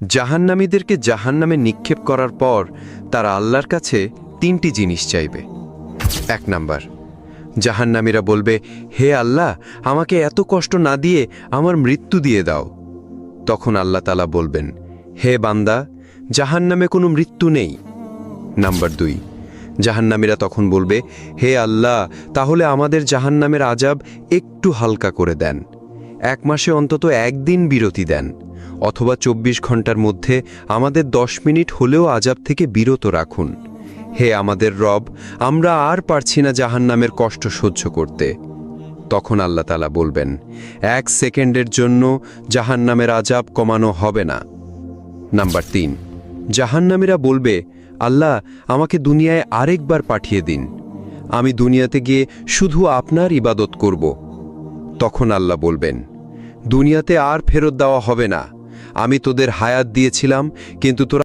জাহান্নামীদেরকে জাহান্নামে নিক্ষেপ করার পর তারা আল্লাহর কাছে 3টি জিনিস চাইবে। 1 নাম্বার, জাহান্নামীরা বলবে, হে আল্লাহ, আমাকে এত কষ্ট না দিয়ে আমার মৃত্যু দিয়ে দাও। তখন আল্লাহ তাআলা বলবেন, হে বান্দা, জাহান্নামে কোনো মৃত্যু নেই। নাম্বার 2, জাহান্নামীরা তখন বলবে, হে আল্লাহ, তাহলে আমাদের জাহান্নামের আযাব একটু হালকা করে দেন, 1 মাসে অন্তত 1 দিন বিরতি দেন, অথবা 24 ঘন্টার মধ্যে আমাদের 10 মিনিট হলেও আযাব থেকে বিরত রাখুন। হে আমাদের রব, আমরা আর পারছি না জাহান্নামের কষ্ট সহ্য করতে। তখন আল্লাহ তাআলা বলবেন, 1 সেকেন্ডের জন্য জাহান্নামের আযাব কমানো হবে না। নাম্বার 3, জাহান্নামীরা বলবে, আল্লাহ, আমাকে দুনিয়ায় আরেকবার পাঠিয়ে দিন, আমি দুনিয়াতে গিয়ে শুধু আপনার ইবাদত করব। তখন আল্লাহ বলবেন, দুনিয়াতে আর ফেরত দেওয়া হবে না, আমি তোদের হায়াত দিয়েছিলাম, কিন্তু তোরা